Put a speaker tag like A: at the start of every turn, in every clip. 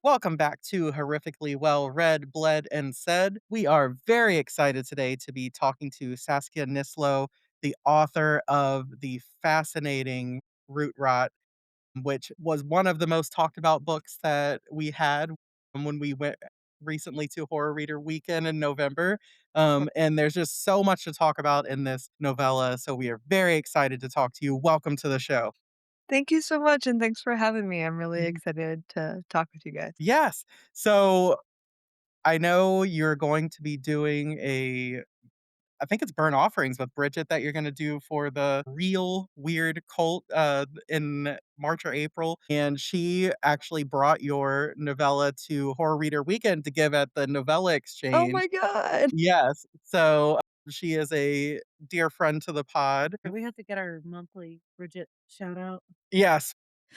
A: Welcome back to Horrifically Well Read, Bled, and Said. We are very excited today to be talking to Saskia Nislow, the author of the fascinating Root Rot, which was one of the most talked about books that we had when we went recently to Horror Reader Weekend in November. And there's just so much to talk about in this novella. So we are very excited to talk to you. Welcome to the show.
B: Thank you so much, and thanks for having me. I'm really
A: Mhm.
B: excited to talk with you guys.
A: Yes. So I know you're going to be doing I think it's Burnt Offerings with Bridget that you're gonna do for the Real Weird Cult, in March or April, and she actually brought your novella to Horror Reader Weekend to give at the Novella
B: Oh
A: Exchange.
B: my god.
A: Yes, so, she is a dear friend to the pod.
C: We have to get our monthly Bridget shout out.
A: Yes,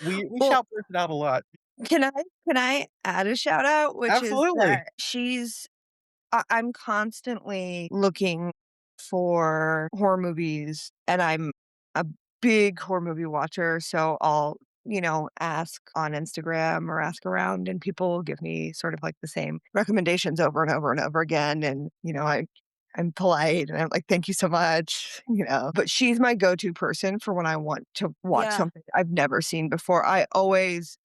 A: we
B: Well,
A: shout Bridget out a lot.
B: can I add a shout out, which is
A: Absolutely.
B: that I'm constantly looking for horror movies, and I'm a big horror movie watcher, so I'll, ask on Instagram or ask around, and people will give me sort of like the same recommendations over and over and over again. And, I'm polite and I'm like, thank you so much, But she's my go-to person for when I want to watch
C: Yeah.
B: something I've never seen before. I'm always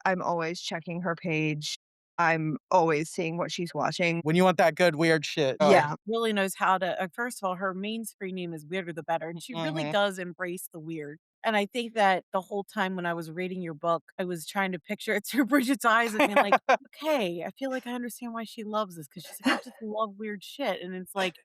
B: checking her page. I'm always seeing what she's watching.
A: When you want that good weird shit. Oh.
B: Yeah.
C: Really knows how to first of all, her main screen name is Weirder the Better, and she really
A: Mhm.
C: does embrace the weird. And I think that the whole time when I was reading your book, I was trying to picture it through Bridget's eyes and being like, "Okay, I feel like I understand why she loves this because she's like, I just love weird shit." And it's like,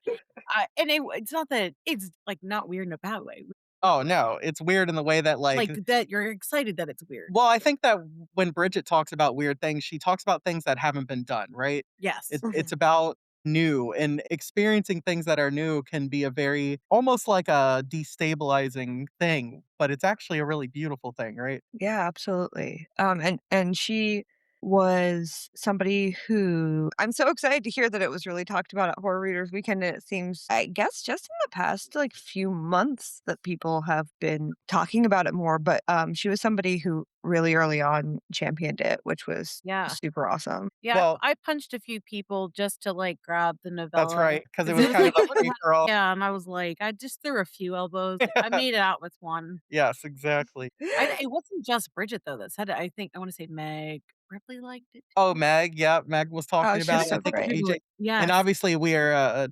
C: it's not that it's, like, not weird in a bad way.
A: Oh, no, it's weird in the way that, like,
C: Like, that you're excited that it's weird.
A: well, I think that when Bridget talks about weird things, she talks about things that haven't been done, right?
C: Yes.
A: It's
B: Mhm.
A: about new, and experiencing things that are new can be a very almost like a destabilizing thing, but it's actually a really beautiful thing, right?
B: Yeah, absolutely. And she was somebody who I'm so excited to hear that it was really talked about at Horror Readers Weekend. And it seems, I guess, just in the past like few months that people have been talking about it more. But she was somebody who really early on championed it, which was
C: Yeah.
B: super awesome.
C: Yeah,
A: Well,
C: I punched a few people just to, like, grab the
A: that's
C: novella
A: right, because it
C: 'cause it
A: was
C: was
A: kind of
C: like
A: a
C: it would have
A: free-for-all.
C: yeah, and I was like, I just threw a few elbows. I made it out with one.
A: Yes, exactly.
C: It wasn't just Bridget though that said it. I think I wanna say Meg Ripley liked it
A: Oh,
C: too.
A: Meg, yeah, Meg was
B: Oh,
A: talking
B: she's
A: about it, I
B: so
A: think
B: great.
A: AJ, and
C: Yes.
A: obviously we are,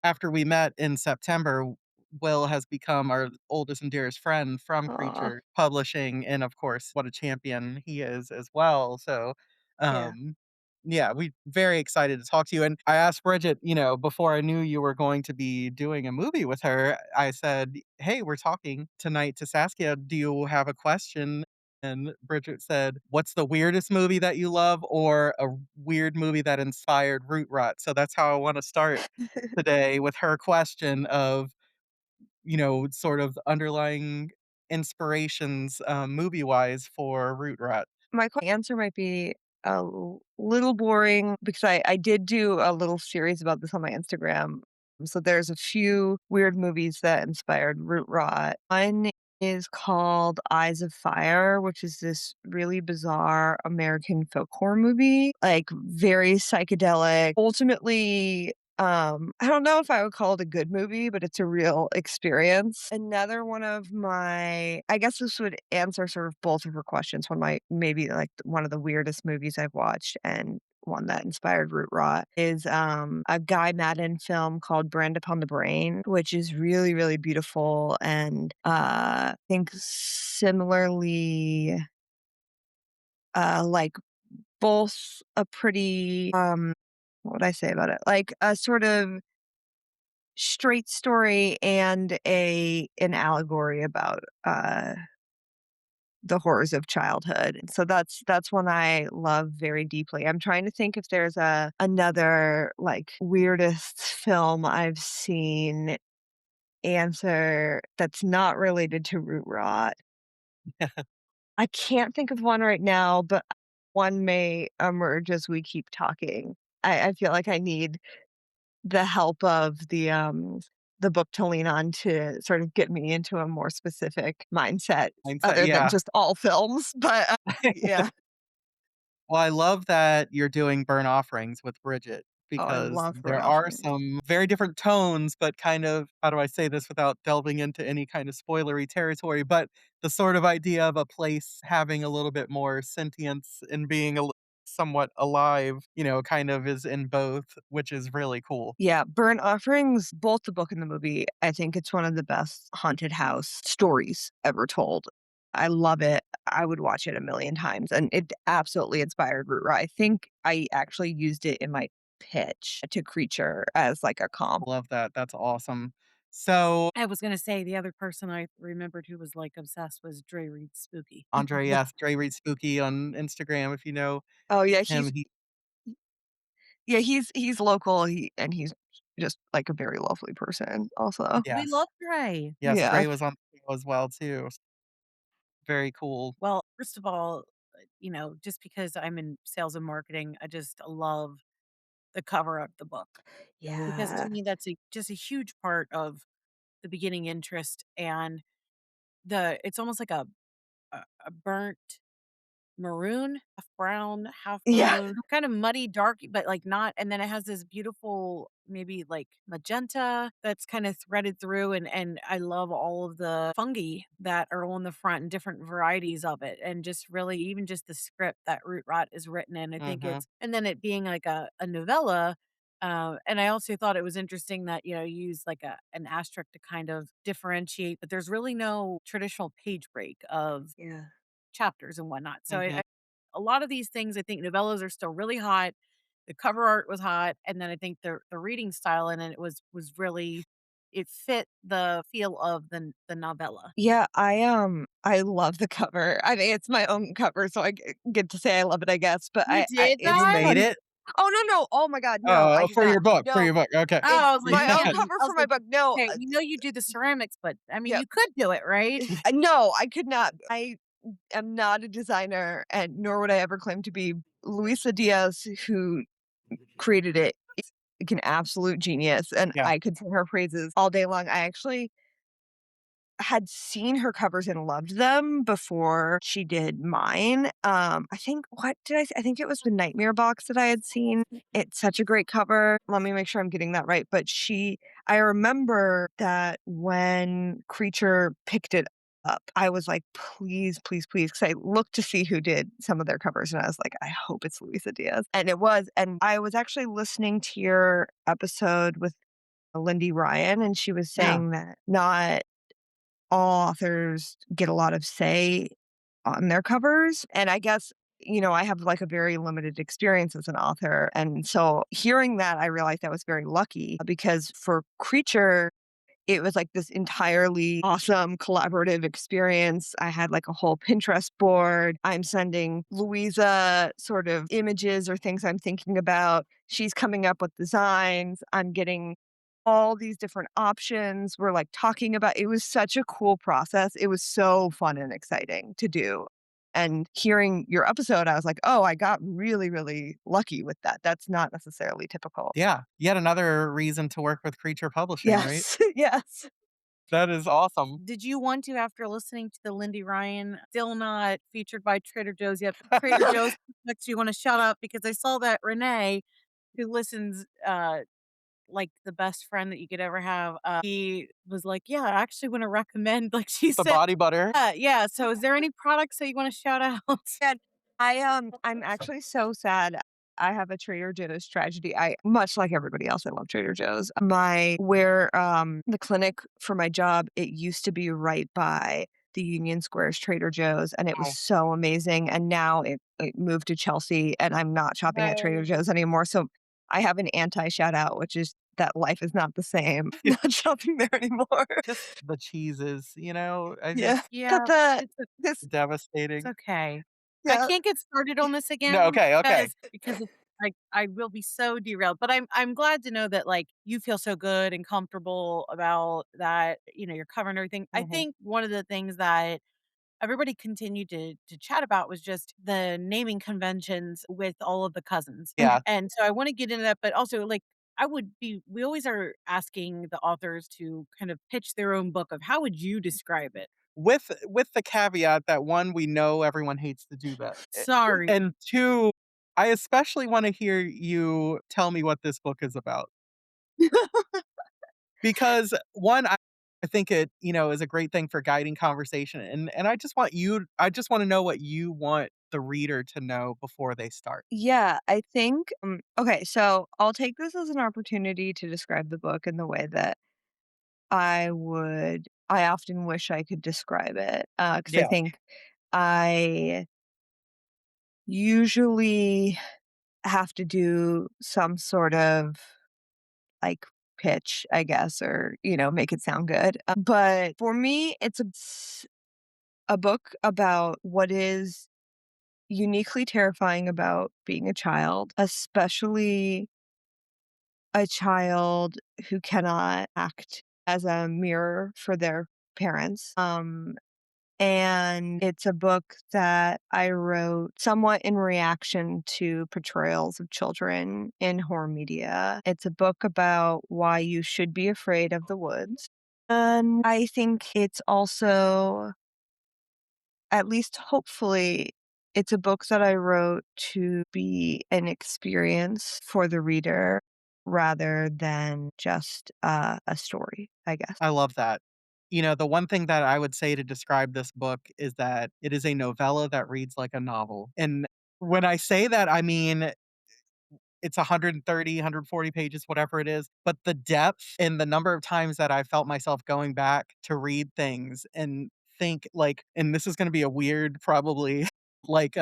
A: after we met in September, Will has become our oldest and dearest friend from
B: Aw,
A: Creature Publishing, and of course, what a champion he is as well. So,
B: yeah.
A: um, yeah, we very excited to talk to you. And I asked Bridget, before I knew you were going to be doing a movie with her, I said, "Hey, we're talking tonight to Saskia. Do you have a question?" And Bridget said, "What's the weirdest movie that you love, or a weird movie that inspired Root Rot?" So that's how I want to start today with her question of, sort of underlying inspirations, movie-wise for Root Rot.
B: Answer might be little boring because I did do a little series about this on my Instagram. So there's a few weird movies that inspired Root Rot. One is called Eyes of Fire, which is this really bizarre American folk horror movie, like very psychedelic. Ultimately, I don't know if I would call it a good movie, but it's a real experience. Another one of my I guess this would answer sort of both of her questions. One of my maybe like one of the weirdest movies I've watched and one that inspired Root Rot is a Guy Madden film called Brand Upon the Brain, which is really, really beautiful and I think similarly like both a pretty what would I say about it? Like a sort of straight story and a an allegory about, the horrors of childhood. So that's one I love very deeply. I'm trying to think if there's another, like, weirdest film I've seen answer that's not related to root rot. I can't think of one right now, but one may emerge as we keep talking. I feel like I need the help of the book to lean on to sort of get me into a more specific mindset
A: Mindset,
B: other than
A: yeah.
B: just all films, but, yeah.
A: Well, I love that you're doing burnt offerings with Bridget
B: Oh, I
A: because
B: love
A: there
B: burnt
A: are
B: offerings.
A: some very different tones, but kind of how do I say this without delving into any kind of spoilery territory? But the sort of idea of a place having a little bit more sentience and being somewhat alive, kind of is in both, which is really cool.
B: Yeah, Burnt Offerings, both the book and the movie, I think it's one of the best haunted house stories ever told. I love it. I would watch it a million times, and it absolutely inspired Root Rot. I think I actually used it in my pitch to Creature as, like, a comp.
A: Love that. That's awesome. So,
C: I was gonna say the other person I remembered who was, like, obsessed was Dre Reed's Spooky.
A: Andre, yes, Dre Reed Spooky on Instagram, if you know
B: Oh, yeah,
A: him, he
B: he's local, he's just, like, a very lovely person also.
C: We
A: yes.
C: love Dre.
A: Yes,
B: Yeah.
A: Dre was on the show as well too. Very cool.
C: Well, first of all, just because I'm in sales and marketing, I just love the cover of the book because to
B: Yeah.
C: me that's just a huge part of the beginning interest and it's almost like a burnt maroon, half brown, half
B: Yeah.
C: maroon, kind of muddy, dark, but like not. And then it has this beautiful, maybe like magenta that's kind of threaded through. And I love all of the fungi that are on the front and different varieties of it. And just really, even just the script that Root Rot is written in, I think
A: Mhm,
C: and then it being like a novella. And I also thought it was interesting that, you use like an asterisk to kind of differentiate, but there's really no traditional page break of
B: Yeah.
C: chapters and whatnot. So
A: mhm.
C: a lot of these things, I think novellas are still really hot. The cover art was hot, and then I think the reading style in it was really it fit the feel of the novella.
B: Yeah, I love the cover. I mean, it's my own cover, so I get to say I love it, I guess, but
C: You
B: I
C: did
B: it's
A: You
C: that?
A: made
B: fun.
A: it?
B: Oh, no. Oh my god, no, I
A: Oh,
B: did
A: for
B: not.
A: your book,
B: No,
A: okay.
C: Oh,
B: it's
C: I was like,
B: my own
C: man.
B: cover
C: I
B: for
C: was
B: my
C: like,
B: book. No,
C: okay, you do the ceramics, but I mean,
B: yeah,
C: you could do it, right?
B: no, I could not. I am not a designer, and nor would I ever claim to be. Luisa Diaz, who created it, is like an absolute genius, and
A: Yeah.
B: I could sing her praises all day long. I actually had seen her covers and loved them before she did mine. I think what did I think it was the Nightmare box that I had seen. It's such a great cover. Let me make sure I'm getting that right. But I remember that when Creature picked it up, I was like, please, please, please. Cause I looked to see who did some of their covers and I was like, I hope it's Luisa Diaz. And it was. And I was actually listening to your episode with Lindy Ryan, and she was
A: Yeah.
B: saying that not all authors get a lot of say on their covers. And I guess, I have like a very limited experience as an author. And so hearing that, I realized I was very lucky because for Creature, it was like this entirely awesome collaborative experience. I had like a whole Pinterest board. I'm sending Louisa sort of images or things I'm thinking about. She's coming up with designs. I'm getting all these different options. We're like talking about it was such a cool process. It was so fun and exciting to do. And hearing your episode, I was like, oh, I got really, really lucky with that. That's not necessarily typical.
A: Yeah. Yet another reason to work with Creature Publishing, right?
B: Yes. Yes.
A: That is awesome.
C: Did you want to, after listening to the Lindy Ryan, still not featured by Trader Joe's yet, but Trader Joe's products you want to shout out because I saw that Renee, who listens, like the best friend that you could ever have, he was like, "Yeah, I actually want to recommend," like she
A: The
C: said,
A: body butter.
C: yeah. So, is there any products that you want to shout out?
B: And I'm actually so sad. I have a Trader Joe's tragedy. I much like everybody else, I love Trader Joe's. The clinic for my job, it used to be right by the Union Square's Trader Joe's, and it was
A: Oh,
B: so amazing. And now it moved to Chelsea, and I'm not shopping at Trader Joe's anymore. So I have an anti shout out, which is that life is not the same. Not shopping there anymore.
A: just the cheeses, I
B: Yeah,
A: just
B: got
C: Yeah,
B: the
C: it's
B: this.
C: it's
A: devastating.
C: okay. I
B: Yeah.
C: can't get started on this
A: No,
C: again
A: okay, okay.
C: because it's like I will be so derailed. But I'm glad to know that like you feel so good and comfortable about that. You're covering everything. I
A: Mhm.
C: think one of the things that everybody continued to chat about was just the naming conventions with all of the cousins.
B: Mhm.
A: Yeah.
C: And so I want to get into that, but also like we always are asking the authors to kind of pitch their own book of how would you describe it?
A: with the caveat that 1, we know everyone hates to do that,
C: Sorry.
A: and 2, I especially wanna hear you tell me what this book is about. Because 1, I think it, is a great thing for guiding conversation, and I just wanna know what you want the reader to know before they start.
B: Yeah, I think okay, so I'll take this as an opportunity to describe the book in the way that I often wish I could describe it, because I
A: Yeah,
B: think I usually have to do some sort of, like, pitch, I guess, or, make it sound good, but for me, it's a book about what is uniquely terrifying about being a child, especially a child who cannot act as a mirror for their parents. And it's a book that I wrote somewhat in reaction to portrayals of children in horror media. It's a book about why you should be afraid of the woods. And I think it's also, at least hopefully, it's a book that I wrote to be an experience for the reader rather than just a story, I guess.
A: I love that. The one thing that I would say to describe this book is that it is a novella that reads like a novel, and when I say that, I mean it's 130, 140 pages, whatever it is, but the depth and the number of times that I felt myself going back to read things and think, like, and this is gonna be a weird, probably, like,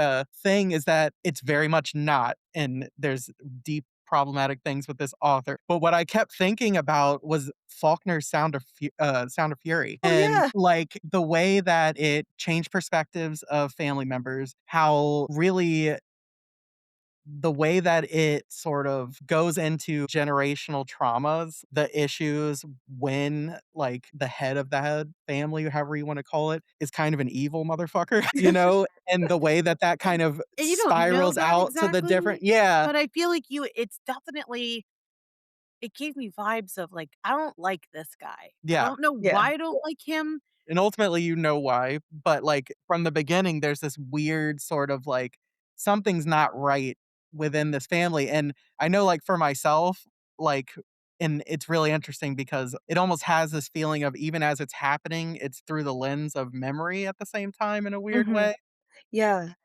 A: thing, is that it's very much not, and there's deep problematic things with this author, but what I kept thinking about was Faulkner's Sound of Fury,
B: Oh,
A: and,
B: yeah.
A: like, the way that it changed perspectives of family members, how really the way that it sort of goes into generational traumas, the issues when, like, the head of that family, however you wanna call it, is kind of an evil motherfucker, and the way that that kind of
C: And you don't know
A: spirals
C: that
A: out to the
C: exactly,
A: different. Yeah,
C: but I feel like it's definitely it gave me vibes of, like, I don't like this guy. I
A: yeah.
C: don't know
B: Yeah.
C: why I don't like him.
A: And ultimately, you know why, but, like, from the beginning, there's this weird sort of, like, something's not right within this family, and I know, like, for myself, like, and it's really interesting because it almost has this feeling of, even as it's happening, it's through the lens of memory at the same time in a weird
B: Mhm.
A: way,
B: Yeah.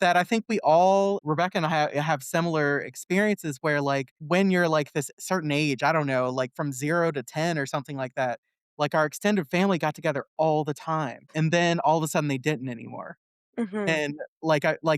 A: that I think we all, Rebecca and I, have similar experiences where, like, when you're, like, this certain age, I don't know, like, from 0 to 10 or something like that, like, our extended family got together all the time, and then all of a sudden they didn't anymore.
B: Mhm.
A: And,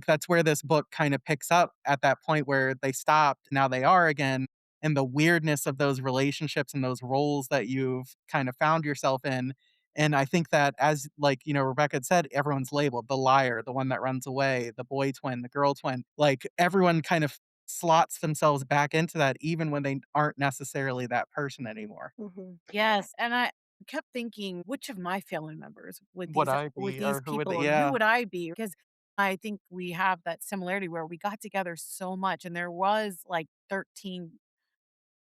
A: that's where this book kinda picks up at that point where they stopped, now they are again, and the weirdness of those relationships and those roles that you've kind of found yourself in, and I think that, as, like, Rebecca had said, everyone's labeled, the liar, the one that runs away, the boy twin, the girl twin, like, everyone kind of slots themselves back into that even when they aren't necessarily that person anymore.
B: Mhm.
C: Yes, and I kept thinking, which of my family members
A: Would I
C: with
A: be,
C: these
A: or who would
C: people,
A: they,
C: or who
A: yeah.
C: would I be? Because I think we have that similarity where we got together so much, and there was, like, 13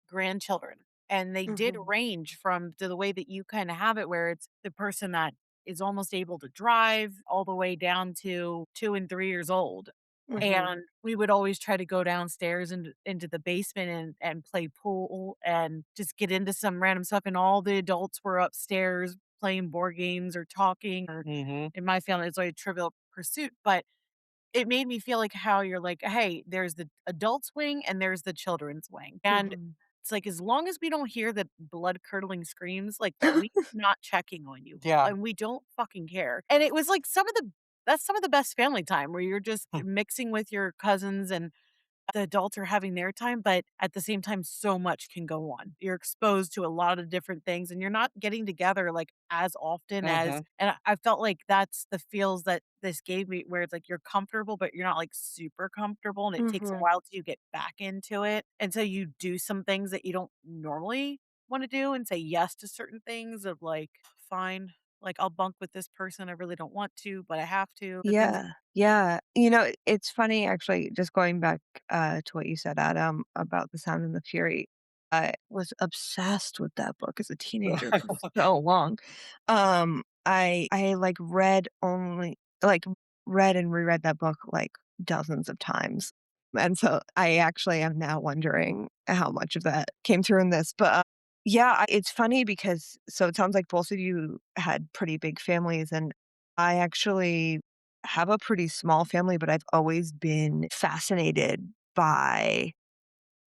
C: grandchildren, and they did
B: Mhm.
C: range from to the way that you kinda have it, where it's the person that is almost able to drive all the way down to 2 and 3 years old.
B: Mhm.
C: And we would always try to go downstairs into the basement and play pool and just get into some random stuff, and all the adults were upstairs playing board games or talking, or
A: Mhm.
C: in my family, it's like a Trivial Pursuit, but it made me feel like how you're like, "Hey, there's the adults wing and there's the children's wing." And
B: Mhm.
C: it's like, as long as we don't hear the blood-curdling screams, like, we not checking on you,
A: Yeah.
C: and we don't fucking care. And it was like some of the best family time where you're just mixing with your cousins, and the adults are having their time, but at the same time, so much can go on. You're exposed to a lot of different things, and you're not getting together, like, as often as,
A: Mhm.
C: and I felt like that's the feels that this gave me, where it's like you're comfortable, but you're not, like, super comfortable, and it takes a
B: Mhm.
C: while till you get back into it, until you do some things that you don't normally wanna do and say yes to certain things of, like, "Fine, like, I'll bunk with this person, I really don't want to, but I have to." The things.
B: Yeah. Yeah. It's funny actually, just going back, to what you said, Adam, about The Sound and the Fury. I was obsessed with that book as a teenager for so long. Um I, like, like, read and reread that book, like, dozens of times, and so I actually am now wondering how much of that came through in this, but, yeah, it's funny because so it sounds like both of you had pretty big families, and I actually have a pretty small family, but I've always been fascinated by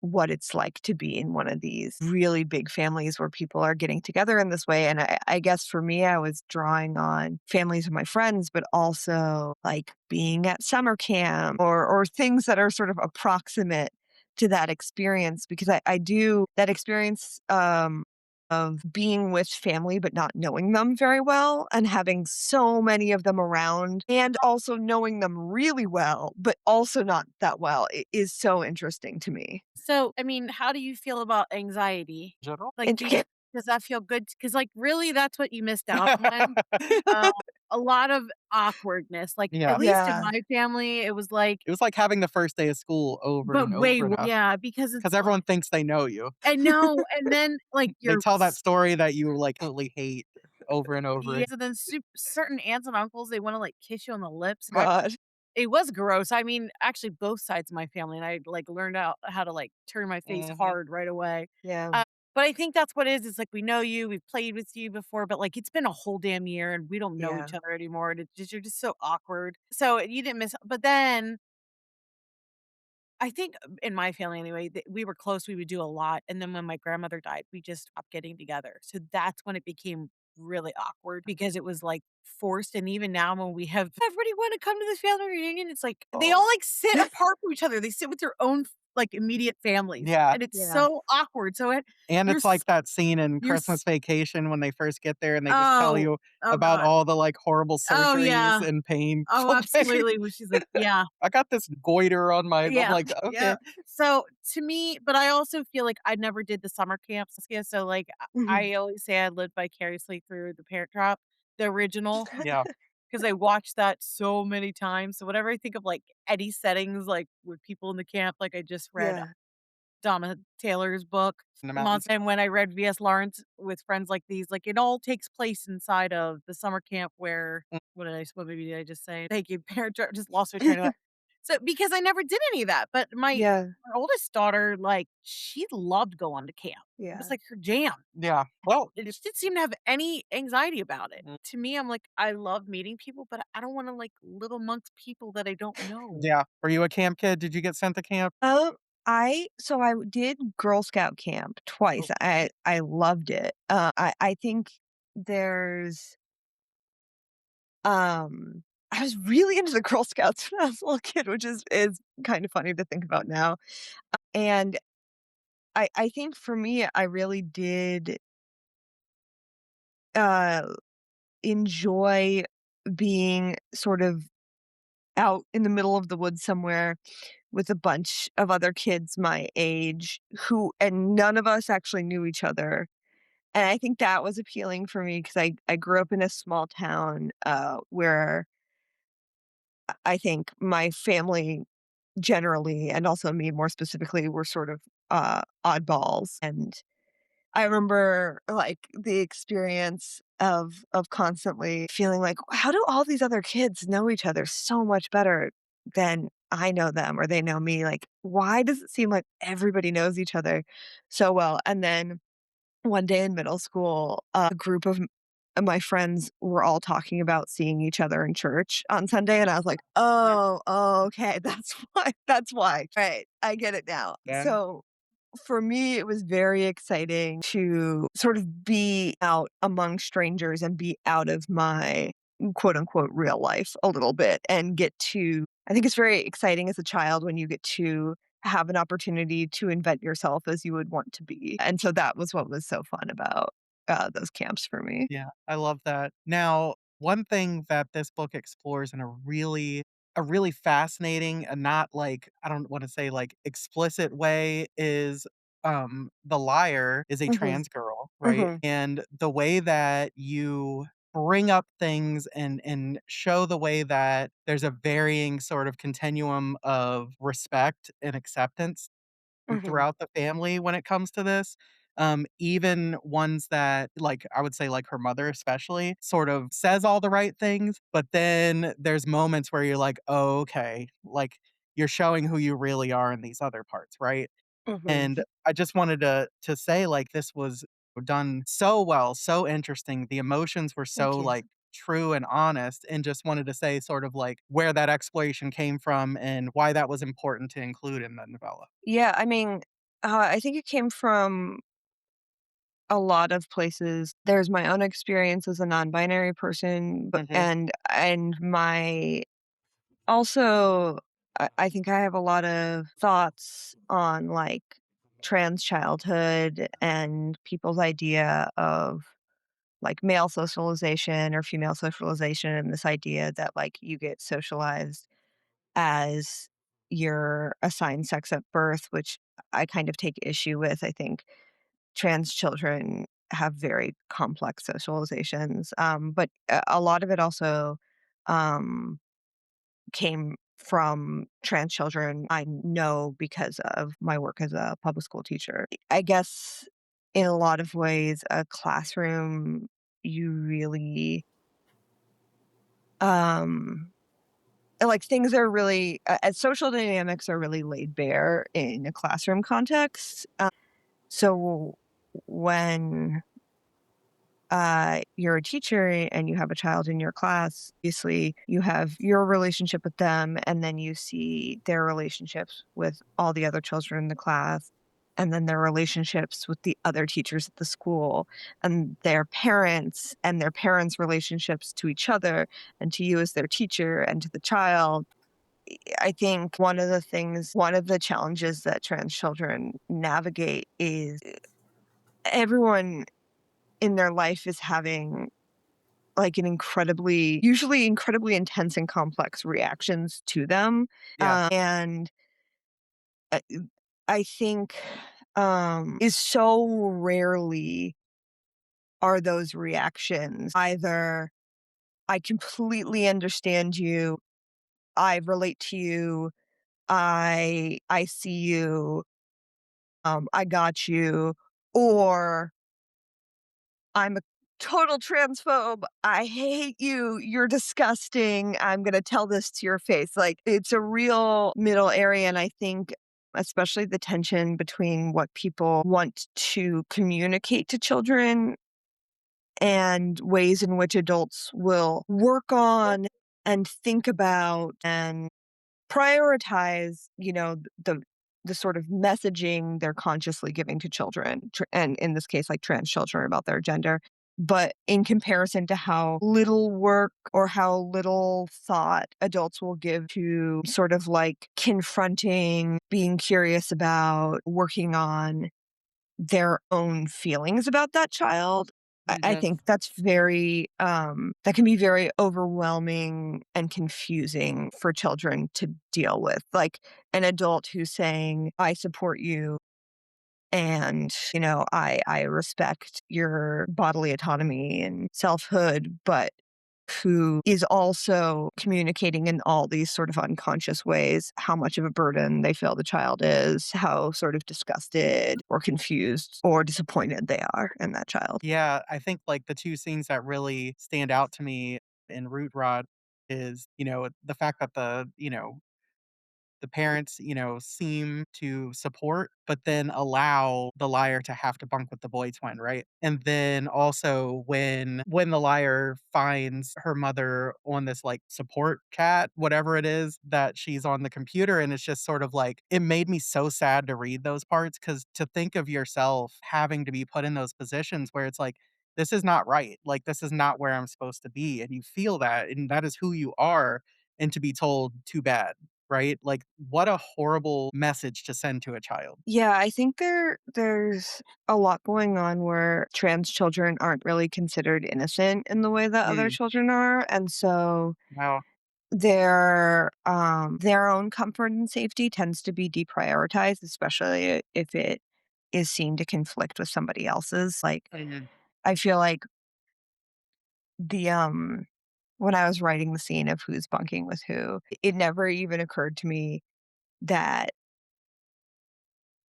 B: what it's like to be in one of these really big families where people are getting together in this way. And I guess for me, I was drawing on families of my friends, but also like being at summer camp or things that are sort of approximate to that experience because I do that experience of being with family but not knowing them very well and having so many of them around and also knowing them really well but also not that well is so interesting to me.
C: So, I mean, how do you feel about anxiety?
A: General?
C: Like,
B: Int
C: does that feel good? Because, like, really, that's what you missed out on. Uh, a lot of awkwardness. Like, at
A: Yeah.
C: least in
B: Yeah.
C: my family, it was like,
A: It was like having the first day of school over
C: but
A: and over and over
C: yeah, because
A: because
C: it's like,
A: everyone thinks they know you.
C: I know. And then, like,
A: They
C: your
A: tell that story that you, like, absolutely hate over and over
C: yeah,
A: again.
C: so then certain aunts and uncles, they want to like kiss you on the lips.
B: God.
C: It was gross. I mean, actually, both sides of my family, and I, like, learned out how to, like, turn my face
A: Mhm.
C: hard right away.
B: Yeah.
C: Uh, but I think that's what it is. It's like, we know you, we've played with you before, but, like, it's been a whole damn year, and we don't know
B: Yeah.
C: each other anymore, and it's just you're just so awkward. So, you didn't miss but then I think, in my family anyway, that we were close, we would do a lot, and then when my grandmother died, we just stopped getting together. So that's when it became really awkward because it was, like, forced, and even now when we have everybody wanna come to this family reunion, it's like they all,
A: Oh.
C: like, sit apart from each other. They sit with their own, like, immediate families,
A: Yeah,
C: and it's
B: Yeah.
C: so awkward. So
A: and
C: you're
A: it's like
C: s
A: that scene in
C: you're
A: Christmas
C: s
A: Vacation when they first get there and they just tell
C: oh,
A: you
C: oh
A: about
C: god.
A: all the, like, horrible
C: Oh,
A: surgeries
C: yeah.
A: and
C: Oh,
A: painful things.
C: absolutely, when she's like, yeah.
A: I got this goiter on my I'm
C: Yeah,
A: like,
C: yeah.
A: "Okay."
C: So, to me but I also feel like I never did the summer camps, Saskia, so, like,
B: Mhm.
C: I always say I lived vicariously through The Parent Trap, the original,
A: Yeah.
C: because I watched that so many times, so whenever I think of, like, any settings, like, with people in the camp, like, I just read
B: Yeah.
C: Donna Taylor's book,
A: In the
C: Mont
A: mountains.
C: and when I read V.S. Lawrence with friends like these, like, it all takes place inside of the summer camp where
A: Mm,
C: what movie did I just say? Thank you, Parent Trap, just lost my train of thought. So, because I never did any of that, but
B: Yeah.
C: my oldest daughter, like, she loved going to camp. It was,
B: Yeah.
C: like, her jam.
A: yeah. Well,
C: And
A: it's
C: she didn't seem to have any anxiety about it.
A: mm,
C: To me, I'm like, I love meeting people, but I don't wanna, like, live amongst people that I don't know.
A: yeah. Were you a camp kid? Did you get sent to camp?
B: I did Girl Scout camp twice.
A: Oh,
B: I loved it. I think there's I was really into the Girl Scouts when I was a little kid, which is kind of funny to think about now. And I think for me, I really did uh enjoy being sort of out in the middle of the woods somewhere with a bunch of other kids my age who and none of us actually knew each other. And I think that was appealing for me because I grew up in a small town, where I think my family generally, and also me more specifically, were sort of, oddballs, and I remember, like, the experience of constantly feeling like, "How do all these other kids know each other so much better than I know them or they know me? Like, why does it seem like everybody knows each other so well?" And then one day in middle school, a group of my friends were all talking about seeing each other in church on Sunday, and I was like, "Oh, okay, that's why. Right, I get it now."
A: yeah.
B: So for me, it was very exciting to sort of be out among strangers and be out of my quote unquote real life a little bit and get to I think it's very exciting as a child when you get to have an opportunity to invent yourself as you would want to be. And so that was what was so fun about those camps for me.
A: Yeah, I love that. Now, one thing that this book explores in a really fascinating and not like I don't want to say like explicit way is the liar is a
B: Hmm.
A: trans girl, right?
B: Hmm.
A: And the way that you bring up things and show the way that there's a varying sort of continuum of respect and acceptance
B: Hmm.
A: throughout the family when it comes to this. even ones that, like, I would say, like, her mother especially, sort of says all the right things, but then there's moments where you're like, "Oh, okay," like, you're showing who you really are in these other parts, right?
B: Mhm.
A: And I just wanted to say, like, this was done so well, so interesting. The emotions were so,
B: Thank you.
A: like, true and honest, and just wanted to say sort of, like, where that exploration came from and why that was important to include in the novella.
B: Yeah, I mean, I think it came from a lot of places. There's my own experience as a non-binary person, but
A: Mhm.
B: and my also I think I have a lot of thoughts on like trans childhood and people's idea of like male socialization or female socialization and this idea that like you get socialized as your assigned sex at birth, which I kind of take issue with. I think trans children have very complex socializations, but a lot of it also um, came from trans children I know because of my work as a public school teacher. I guess in a lot of ways, a classroom, you really, um, like things are really, social dynamics are really laid bare in a classroom context. So when you're a teacher and you have a child in your class, obviously you have your relationship with them, and then you see their relationships with all the other children in the class, and then their relationships with the other teachers at the school, and their parents' relationships to each other, and to you as their teacher, and to the child. I think one of the challenges that trans children navigate is everyone in their life is having like an usually incredibly intense and complex reactions to them.
A: Yeah.
B: And I I think, is so rarely are those reactions either, "I completely understand you, I relate to you, I see you, I got you," or I'm a total transphobe. I hate you. You're disgusting. I'm going to tell this to your face. Like, it's a real middle area. And I think, especially the tension between what people want to communicate to children and ways in which adults will work on and think about and prioritize, the sort of messaging they're consciously giving to children, and in this case, like trans children about their gender. But in comparison to how little work or how little thought adults will give to sort of like confronting, being curious about, working on their own feelings about that child. I
A: Mhm.
B: think that's that can be very overwhelming and confusing for children to deal with. Like an adult who's saying, I support you and, I respect your bodily autonomy and selfhood, but who is also communicating in all these sort of unconscious ways how much of a burden they feel the child is, how sort of disgusted or confused or disappointed they are in that child.
A: Yeah, I think, like, the 2 scenes that really stand out to me in Root Rod is, the fact that the parents, seem to support, but then allow the liar to have to bunk with the boy twin, right? And then also when the liar finds her mother on this like support chat, whatever it is that she's on the computer, and it's just sort of like it made me so sad to read those parts because to think of yourself having to be put in those positions where it's like this is not right. Like this is not where I'm supposed to be. And you feel that, and that is who you are. And to be told too bad, right? Like, what a horrible message to send to a child.
B: Yeah, I think there's a lot going on where trans children aren't really considered innocent in the way that other
A: Mm,
B: children are. And so
A: wow.
B: their own comfort and safety tends to be deprioritized, especially if it is seen to conflict with somebody else's. Like
A: Mhm.
B: I feel like the when I was writing the scene of who's bunking with who, it never even occurred to me that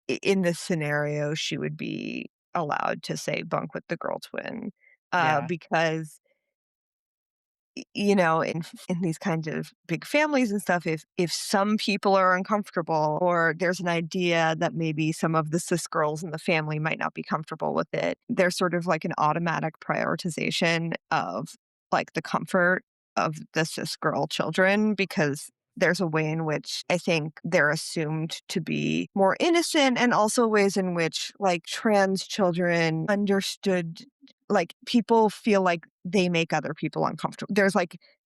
B: in this scenario she would be allowed to say bunk with the girl twin,
A: Yeah.
B: because you know, in these kinds of big families and stuff, if some people are uncomfortable or there's an idea that maybe some of the cis girls in the family might not be comfortable with it, there's sort of like an automatic prioritization of like the comfort of the cis girl children because there's a way in which I think they're assumed to be more innocent and also ways in which like trans children understood like people feel like they make other people uncomfortable.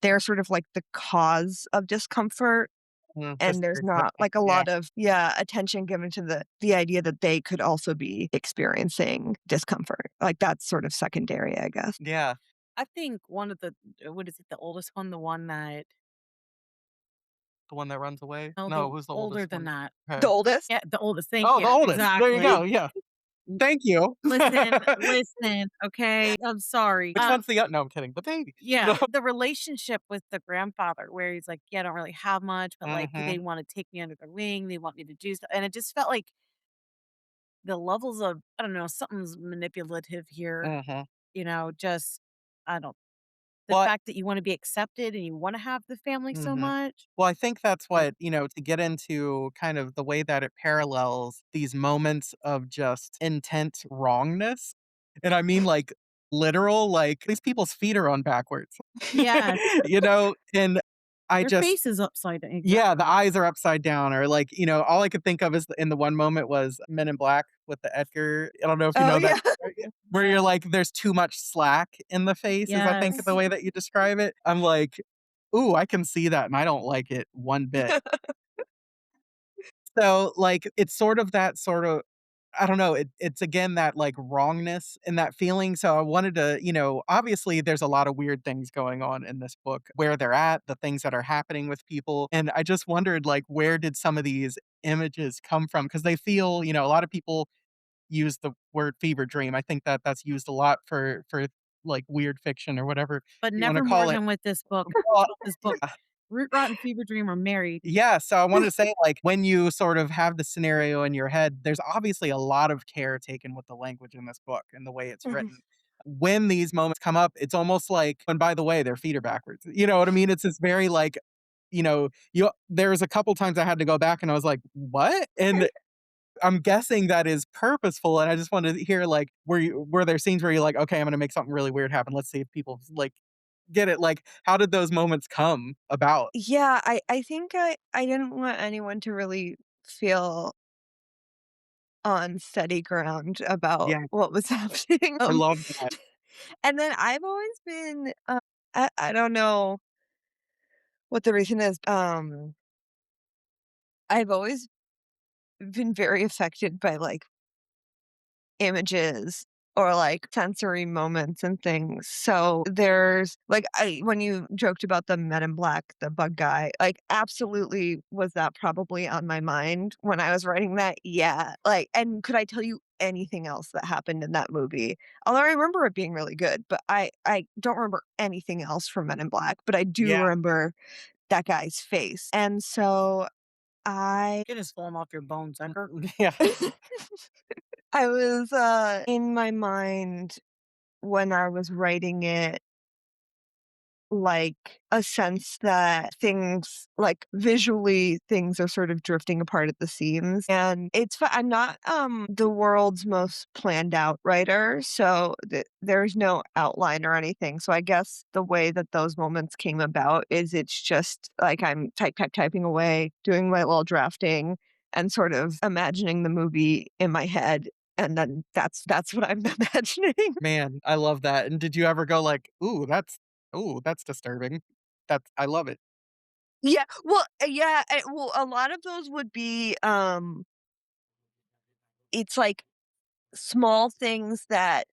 B: They're sort of like the cause of discomfort
A: The
B: and there's not
A: stereotyping.
B: like a
A: Yeah.
B: lot of attention given to the idea that they could also be experiencing discomfort. Like that's sort of secondary, I guess.
A: Yeah.
C: I think one of the what is it, the oldest one, the one that
A: The one that runs away?
C: no, the
A: No, who's the
C: older
A: oldest
C: than
A: one?
C: that.
B: The
A: Okay.
B: oldest?
C: Yeah, the oldest, thank
A: Oh, the
C: you,
A: oldest. There you
C: exactly.
A: go, yeah. Thank you.
C: Listen, okay? I'm sorry.
A: Which one's the no, I'm kidding. The baby.
C: Yeah, the relationship with the grandfather where he's like, "Yeah, I don't really have much, but, like, they
A: Mhm,
C: wanna take me under their wing, they want me to do stuff," and it just felt like the levels of I don't know, something's manipulative here,
A: mhm.
C: just I don't the
A: Well,
C: fact that you wanna be accepted and you wanna have the family so
A: mhm.
C: much.
A: Well, I think that's
C: Uh,
A: what, to get into kind of the way that it parallels these moments of just intent wrongness, and I mean, like, literal, like, these people's feet are on backwards,
C: yes,
A: and I
C: their
A: just
C: face is upside down,
A: yeah, the
C: exactly.
A: eyes are upside down or, like, all I could think of is in the one moment was Men in Black with the Edgar I don't know if you
B: Oh
A: know that
B: yeah.
A: where
C: Yeah,
A: you're like, there's too much slack in the face is I think the
C: yes.
A: way that you describe it. I'm like, "Ooh, I can see that, and I don't like it one bit." So, like, it's sort of that sort of I don't know, it's again that, like, wrongness and that feeling, so I wanted to obviously, there's a lot of weird things going on in this book, where they're at, the things that are happening with people, and I just wondered, like, where did some of these images come from? Because they feel a lot of people use the word fever dream. I think that that's used a lot for, like, weird fiction or whatever
C: But
A: you wanna
C: never more
A: call it.
C: than with this book.
A: Well,
C: This book,
A: yeah.
C: Root, Rot, and Fever Dream are married.
A: Yeah, so I wanted to say, like, when you sort of have the scenario in your head, there's obviously a lot of care taken with the language in this book and the way it's
B: Mhm.
A: written. When these moments come up, it's almost like and by the way, their feet are backwards. You know what I mean? It's this very, like, there's a couple times I had to go back and I was like, "What?" And I'm guessing that is purposeful, and I just wanted to hear, like, were there scenes where you're like, "Okay, I'm gonna make something really weird happen. Let's see if people, like, get it." Like, how did those moments come about?
B: Yeah, I think I didn't want anyone to really feel on steady ground about
A: Yeah,
B: what was happening.
A: I love that.
B: And then I've always been, I don't know what the reason is. I've always been very affected by like images or like sensory moments and things. So there's like when you joked about the Men in Black, the bug guy, like absolutely was that probably on my mind when I was writing that? Yeah. Like and could I tell you anything else that happened in that movie? Although I remember it being really good, but I don't remember anything else from Men in Black, but I do
A: Yeah.
B: remember that guy's face. And so I
C: Skin is falling off your bones, Sucker.
A: Yeah.
B: I was in my mind when I was writing it, like, a sense that things like, visually, things are sort of drifting apart at the seams, and I'm not, the world's most planned out writer, so there's no outline or anything, so I guess the way that those moments came about is it's just, like, I'm typing away, doing my little drafting, and sort of imagining the movie in my head, and then that's what I'm imagining.
A: Man, I love that, and did you ever go like, ooh, that's disturbing." I love it.
B: Yeah, well, yeah, well, a lot of those would be, it's like small things that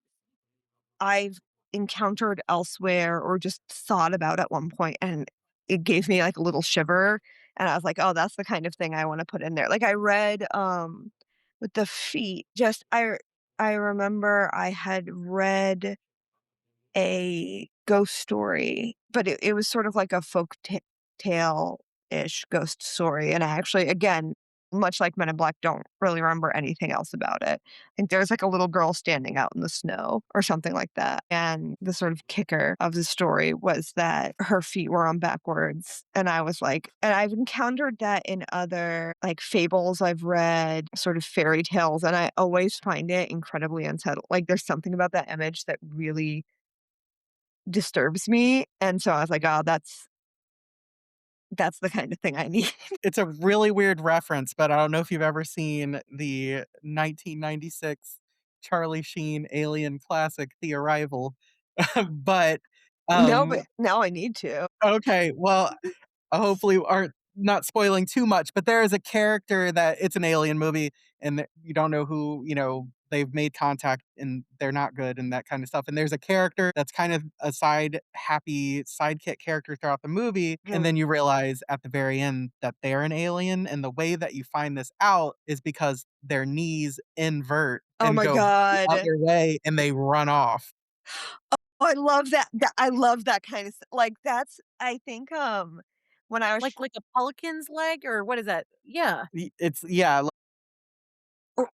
B: I've encountered elsewhere or just thought about at one point, and it gave me like a little shiver, and I was like, "Oh, that's the kind of thing I wanna put in there." Like I read, with the feet, I remember I had read a ghost story, but it was sort of like a folk tale-ish ghost story, and I actually again much like Men in Black, don't really remember anything else about it. I think there's like a little girl standing out in the snow or something like that. And the sort of kicker of the story was that her feet were on backwards. And I was like, and I've encountered that in other like fables I've read, sort of fairy tales, and I always find it incredibly unsettling. Like there's something about that image that really disturbs me. And so I was like, oh, that's the kind of thing I need.
A: It's a really weird reference, but I don't know if you've ever seen the 1996 Charlie Sheen alien classic, The Arrival. But,
B: No,
A: um
B: but now I need to.
A: okay, well, hopefully aren't not spoiling too much, but there is a character that it's an alien movie and that you don't know who, they've made contact and they're not good and that kind of stuff. And there's a character that's kind of a happy sidekick character throughout the movie. And then you realize at the very end that they're an alien. And the way that you find this out is because their knees invert
B: Oh
A: and
B: my
A: go the
B: god.
A: other way and they run off.
B: Oh, I love that. I love that kind of like, that's I think, when I was
C: Like a pelican's leg or what is that? Yeah.
A: It's, yeah,
B: or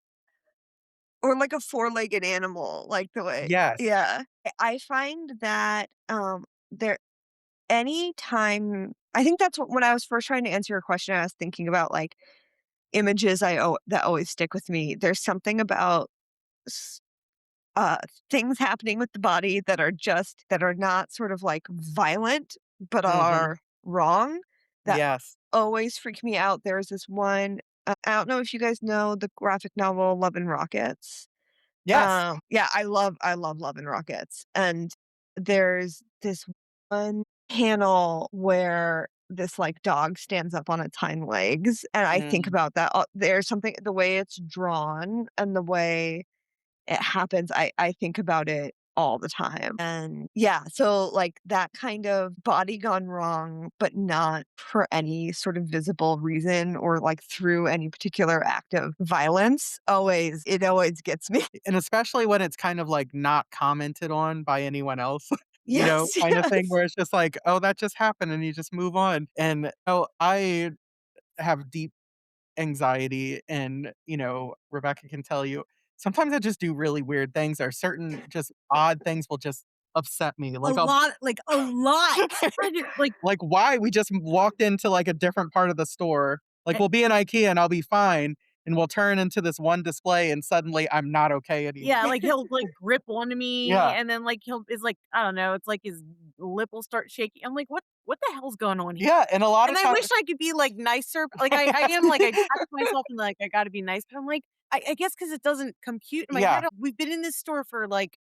B: or like a four-legged animal, like the way
A: yes.
B: yeah. I find that, there anytime I think that's what when I was first trying to answer your question, I was thinking about, like, images that always stick with me. There's something about s uh, things happening with the body that are not sort of, like, violent, but
A: Mhm.
B: are wrong that
A: Yes.
B: always freak me out. There's this one, I don't know if you guys know the graphic novel Love and Rockets.
A: Yes.
B: Yeah, I love Love and Rockets, and there's this one panel where this, like, dog stands up on its hind legs, and I think
A: Mm.
B: about that, there's something the way it's drawn and the way it happens, I think about it all the time, and yeah, so, like, that kind of body gone wrong, but not for any sort of visible reason or, like, through any particular act of violence, always gets me.
A: And especially when it's kind of, like, not commented on by anyone else,
B: Yes,
A: kind of thing
B: yes.
A: where it's just like, "Oh, that just happened," and you just move on. And, oh, I have deep anxiety and, Rebecca can tell you, sometimes I just do really weird things or certain just odd things will just upset me.
C: A
A: Like, I'll
C: lot, like, a lot. I did like,
A: like, why? We just walked into, like, a different part of the store. Like,
C: eh
A: we'll be in IKEA and I'll be fine, and we'll turn into this one display, and suddenly I'm not okay anymore.
C: yeah, like, he'll, like, grip onto me,
A: Yeah.
C: and then, like, he'll is like, I don't know, it's like his lip will start shaking. I'm like, "What the hell's going on here?"
A: Yeah, and a lot
C: And
A: of
C: I wish
A: times.
C: I could be, like, nicer. Like, I am, like, I catch myself and, like, I gotta be nice, but I'm like, I guess because it doesn't compute in my
A: Yeah,
C: head. We've been in this store for, like,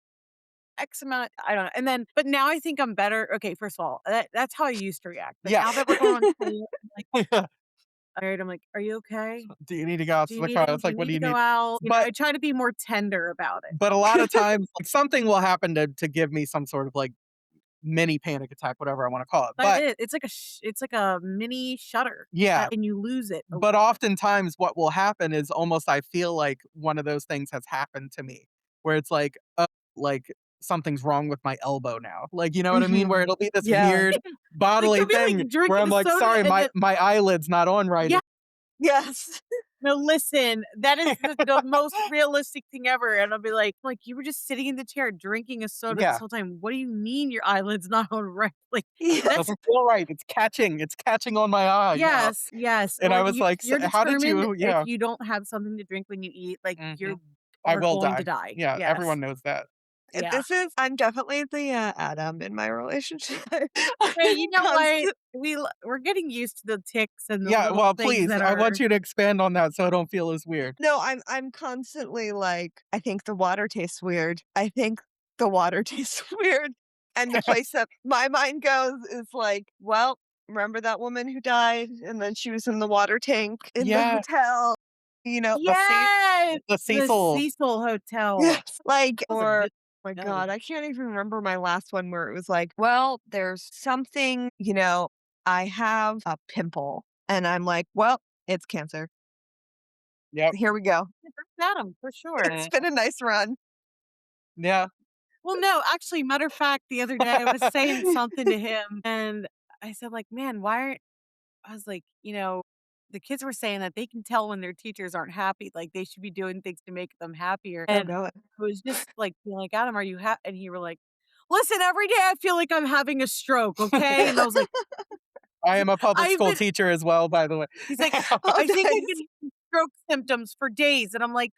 C: X amount I don't know, and then but now I think I'm better. Okay, first of all, that's how I used to react, but
A: yeah.
C: now that we're going on tour, I'm like,
A: Yeah.
C: "Alright," I'm like, "Are you okay?
A: Do you need to go out
C: Do
A: to
C: you
A: the
C: need
A: car?
C: any
A: It's
C: do you
A: like, "What
C: need
A: do
C: to
A: you
C: go
A: need?"
C: out?"
A: But
C: I try to be more tender about it.
A: a lot of times, like, something will happen to give me some sort of, like, mini panic attack, whatever I wanna call it.
C: That
A: But
C: is, it's like a mini shutter,
A: yeah,
C: and you lose it a
A: but oftentimes what will happen is almost I feel like one of those things has happened to me, where it's like, "Oh, like, something's wrong with my elbow now." Like, you know what I mean? Where
B: Mhm.
A: it'll be this
B: Yeah.
A: weird
C: like,
A: bodily
C: you'll be,
A: thing
C: like,
A: where
C: drinking
A: I'm
C: a
A: like,
C: soda
A: "Sorry,
C: and
A: my
C: then
A: my eyelid's not on right."
C: yeah,
B: Yes.
C: no, listen, that is the most realistic thing ever, and I'll be like, "You were just sitting in the chair drinking a soda this
A: Yeah,
C: whole time. What do you mean your eyelid's not on right?" Like, that's
A: doesn't feel right. It's catching on my eye now.
C: yes, yes,
A: And I
C: like,
A: was like,
C: you're
A: How did
C: determined
A: you?"
C: if
A: Yeah.
C: you don't have something to drink when you eat, like,
A: Mhm.
C: you
A: I
C: are
A: will
C: going to
A: die.
C: die.
A: Yeah,
C: Yes.
A: everyone knows that.
C: Yeah.
B: This is I'm definitely the, Adam in my relationship.
C: Hey,
B: I'm
C: you know what?
B: constant
C: We're getting used to the ticks and the
A: Yeah,
C: little
A: well,
C: things
A: please,
C: that
A: I want
C: are
A: you to expand on that so I don't feel as weird.
B: No, I'm constantly like, "I think the water tastes weird. I think the water tastes weird." And the place that my mind goes is like, "Well, remember that woman who died and then she was in the water tank in the
A: Yeah,
B: hotel?" You know,
A: the Ce
C: yes!
A: the
C: The
A: Cecil.
C: Cecil Hotel.
B: yes, like
C: That was a
B: or
C: good
B: my
C: no.
B: god, I can't even remember my last one where it was like, "Well, there's something, I have a pimple." And I'm like, "Well, it's cancer.
A: Yep.
B: Here we go.
C: Adam, for
B: It's
C: sure.
B: been a nice run."
A: Yeah.
C: Well, no, actually, matter of fact, the other day I was saying something to him and I said, like, "Man, why aren't" I was like, the kids were saying that they can tell when their teachers aren't happy, like, they should be doing things to make them happier,
B: Oh,
C: and
B: no.
C: I was just, like, being like, "Adam, are you ha" and he were like, "Listen, every day I feel like I'm having a stroke, okay?" And I was like,
A: I am a public
C: "I've
A: school
C: been"
A: teacher as well, by the way.
C: he's like,
B: Oh,
C: "I think I've
B: nice.
C: been having stroke symptoms for days," and I'm like,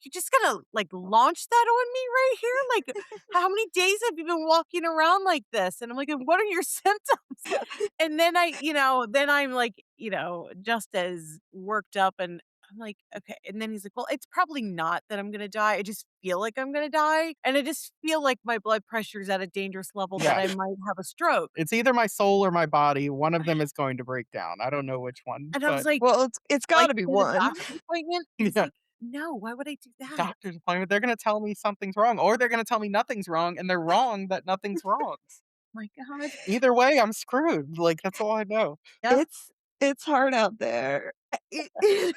C: "You're just gonna, like, launch that on me right here? Like, how many days have you been walking around like this?" And I'm like, "And what are your symptoms?" And then then I'm like, just as worked up and I'm like, "Okay." And then he's like, "Well, it's probably not that I'm gonna die. I just feel like I'm gonna die. And I just feel like my blood pressure is at a dangerous level that I
A: Yes.
C: might have a stroke."
A: It's either my soul or my body. One of them is going to break down. I don't know which one,
C: And I was
A: but
C: like,
B: Well, it's
C: "Like,
B: gotta be
C: get a
B: one.
C: doctor's appointment?" He's
A: yeah,
C: like, "No, why would I do that?"
A: doctor's appointment. They're gonna tell me something's wrong, or they're gonna tell me nothing's wrong, and they're wrong that nothing's wrong.
C: My god.
A: Either way, I'm screwed. Like that's all I know.
C: Yeah.
B: It's it's hard out there. It is.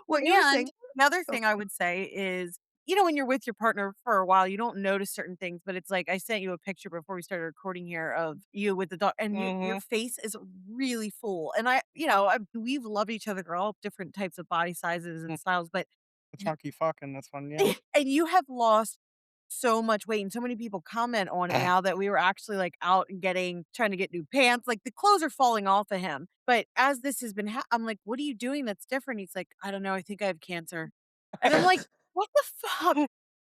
B: What you were
C: And
B: saying.
C: another
B: Oh,
C: thing I would say is, when you're with your partner for a while, you don't notice certain things, but it's like I sent you a picture before we started recording here of you with the dog, and your
A: Mhm.
C: face is really full. And we've loved each other. We're all different types of body sizes
A: Mm,
C: and styles, but
A: the chunky fuck in this one, yeah.
C: and you have lost so much weight, and so many people comment on it now that we were actually, like, out and trying to get new pants, like, the clothes are falling off of him, but as this has been I'm like, "What are you doing that's different?" He's like, "I don't know, I think I have cancer." And I'm like, "What the fuck?"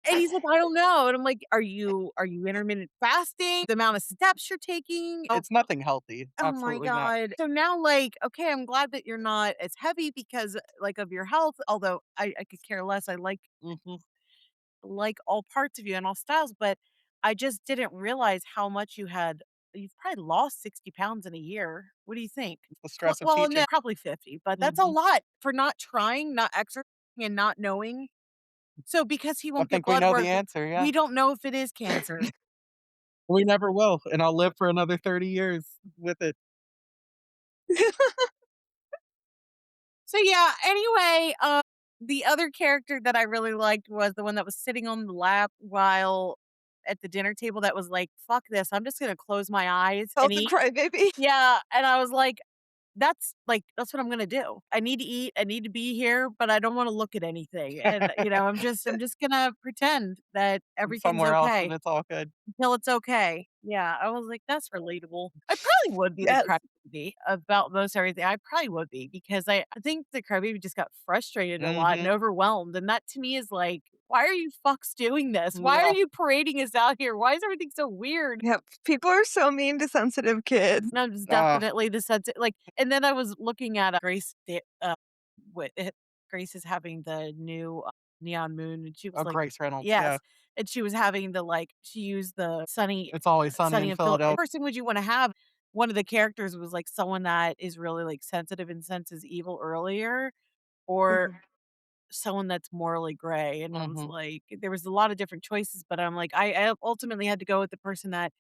C: And he's like, "I don't know." And I'm like, "Are you intermittent fasting? The amount of steps you're taking?"
A: It's nothing healthy.
C: Oh my
A: Absolutely not.
C: god. So now, like, okay, I'm glad that you're not as heavy because, like, of your health, although I could care less. I
A: Mhm.
C: like all parts of you and all styles, but I just didn't realize how much you've probably lost 60 pounds in a year. What do you think?
A: The stress of
C: Well, no,
A: teaching.
C: probably 50, but that's a
A: Mhm.
C: lot for not trying, not exercising, and not knowing. So because he
A: I
C: won't get
A: think we
C: blood
A: know the
C: work,
A: answer, yeah.
C: we don't know if it is cancer.
A: We never will, and I'll live for another 30 years with it.
C: So yeah, anyway, the other character that I really liked was the one that was sitting on the lap while at the dinner table that was like, "Fuck this, I'm just gonna close my eyes
B: oh,
C: and
B: the
C: eat."
B: crybaby.
C: Yeah, and I was like, that's what I'm gonna do. I need to eat, I need to be here, but I don't wanna look at anything, and, I'm just gonna pretend that
A: I'm
C: everything's
A: somewhere else and
C: okay
A: it's all good.
C: until it's okay. Yeah, I was like, "That's relatable." I probably would be the
B: Yes.
C: crybaby about most everything. I probably would be because I think the crybaby just got frustrated a lot and
A: Mhm.
C: overwhelmed, and that to me is like, "Why are you fucks doing this? Why are
A: Yeah.
C: you parading us out here? Why is everything so weird?"
B: Yep. People are so mean to sensitive kids.
C: No, it's
A: Ah,
C: definitely the sense like and then I was looking at, what Grace is having the new, neon moon, and she was
A: oh,
C: like
A: Grace Reynolds, yeah.
C: yes, and she was having she used the
A: It's Always Sunny
C: Sunny
A: in
C: in Phil
A: Philadelphia.
C: person would you wanna have? One of the characters was, like, someone that is really, like, sensitive and senses evil earlier, or
B: Mhm.
C: someone that's morally gray, and I was
A: Mhm,
C: like there was a lot of different choices, but I'm like, I ultimately had to go with the person that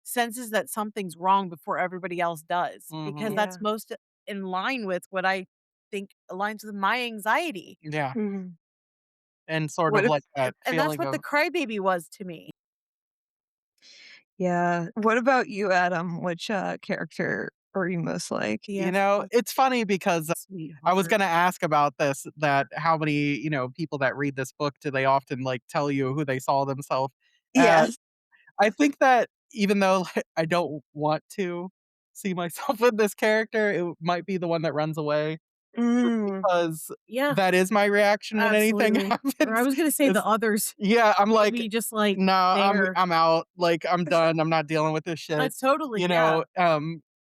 C: senses that something's wrong before everybody else does, because
A: mhm.
C: that's
B: Yeah.
C: most in line with what I think aligns with my anxiety,
A: Yeah,
B: Mhm.
A: and sort
B: What
A: of
B: if
A: like that
C: and that's
A: feeling
C: what the
A: of
C: crybaby was to me.
B: yeah. What about you, Adam? Which, character are you most like?
A: it's funny because I was
C: Sweetheart.
A: gonna ask about this, that how many, people that read this book, do they often, like, tell you who they saw themselves as?
B: Yes.
A: I think that even though, like, I don't want to see myself in this character, it might be the one that runs away, just
B: Mm.
A: because
C: Yeah,
A: that is my reaction when anything
C: absolutely. Or I
A: happens.
C: was gonna say the
A: Is
C: others
A: yeah, I'm like,
C: maybe just, like,
A: "No,
C: there.
A: I'm out, like, I'm done, I'm not dealing with this shit,"
C: That's totally
A: you
C: yeah.
A: know?